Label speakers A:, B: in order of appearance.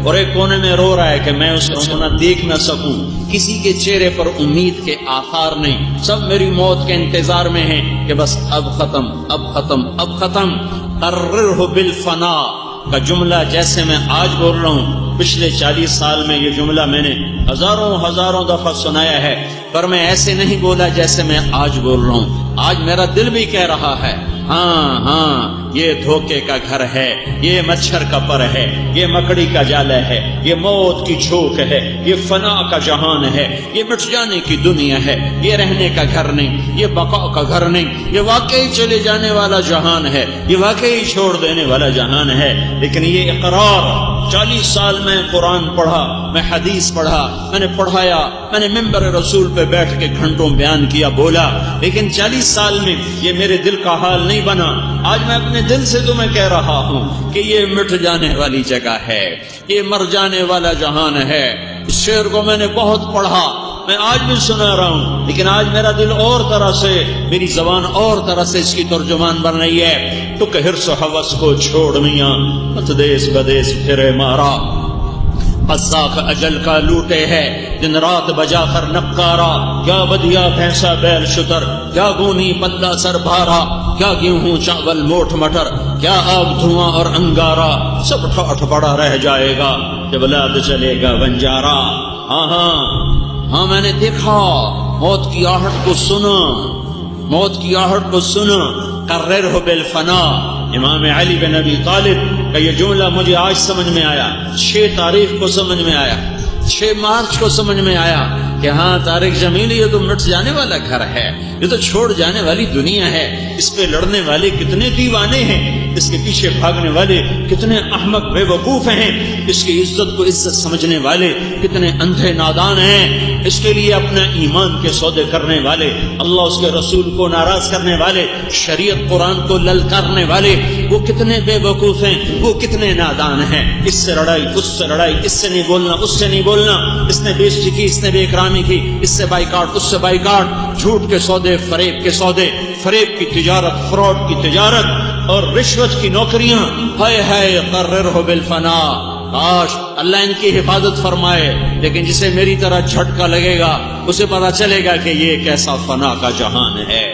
A: اور ایک کونے میں رو رہا ہے کہ میں اس کو نہ دیکھ نہ سکوں، کسی کے چہرے پر امید کے آثار نہیں، سب میری موت کے انتظار میں ہیں کہ بس اب ختم اب ختم اب ختم۔ قررہ بالفنا کا جملہ جیسے میں آج بول رہا ہوں، پچھلے 40 سال میں یہ جملہ میں نے ہزاروں دفعہ سنایا ہے، پر میں ایسے نہیں بولا جیسے میں آج بول رہا ہوں۔ آج میرا دل بھی کہہ رہا ہے ہاں یہ دھوکے کا گھر ہے، یہ مچھر کا پر ہے، یہ مکڑی کا جال ہے، یہ موت کی جھوک ہے، یہ فنا کا جہان ہے، یہ مٹ جانے کی دنیا ہے، یہ رہنے کا گھر نہیں، یہ بقا کا گھر نہیں، یہ واقعی چلے جانے والا جہان ہے، یہ واقعی چھوڑ دینے والا جہان ہے۔ لیکن یہ اقرار 40 سال میں قرآن پڑھا، میں حدیث پڑھا، میں نے پڑھایا، میں نے ممبر رسول پہ بیٹھ کے گھنٹوں بیان کیا، بولا، لیکن 40 سال میں یہ میرے دل کا حال نہیں بنا۔ آج میں اپنے دل سے تمہیں کہہ رہا ہوں کہ یہ مٹ جانے والی جگہ ہے، یہ مر جانے والا جہان ہے۔ اس شعر کو میں نے بہت پڑھا، میں آج بھی سنا رہا ہوں، لیکن آج میرا دل اور طرح سے، میری زبان اور طرح سے اس کی ترجمان بن رہی ہے۔ تو کہ حرص و ہوس کو چھوڑ میاں، مت دیس بدیس پھرے مارا، قذاق اجل کا لوٹے ہے دن رات بجا کر نقارا، کیا بدیا بھینسا بیل شتر، کیا گونی پلہ سر بھارا، کیا گیہوں چاول موٹ مٹر، کیا آگ دھواں اور انگارا، سب ٹھاٹھ پڑا رہ جائے گا جب لاد چلے گا بنجارا۔ ہاں میں نے دیکھا، موت کی آہٹ کو سنا، موت کی آہٹ کو سنا۔ قررہ بالفنا، امام علی بن ابی طالب کا یہ جملہ مجھے آج سمجھ میں آیا، 6 تاریخ کو سمجھ میں آیا، 6 مارچ کو سمجھ میں آیا کہ ہاں طارق جمیل یہ تو مٹ جانے والا گھر ہے، یہ تو چھوڑ جانے والی دنیا ہے، اس پہ لڑنے والے کتنے دیوانے ہیں، اس کے پیچھے بھاگنے والے کتنے احمق بے وقوف ہیں، اس کی عزت کو عزت سمجھنے والے کتنے اندھے نادان ہیں، اس کے لیے اپنا ایمان کے سودے کرنے والے، اللہ اس کے رسول کو ناراض کرنے والے، شریعت قرآن کو للکارنے والے، وہ کتنے بے وقوف ہیں، وہ کتنے نادان ہیں۔ اس سے لڑائی، اس سے لڑائی، اس سے نہیں بولنا، اس سے نہیں بولنا، اس نے بےعزتی کی، اس نے بے اکرامی کی، اس سے بائیکاٹ، اس سے بائیکاٹ، جھوٹ کے سودے، فریب کے سودے، فریب کی تجارت، فراڈ کی تجارت اور رشوت کی نوکریاں۔ ہائے ہائے قررہ بالفنا، کاش اللہ ان کی حفاظت فرمائے، لیکن جسے میری طرح جھٹکا لگے گا اسے پتا چلے گا کہ یہ کیسا فنا کا جہان ہے۔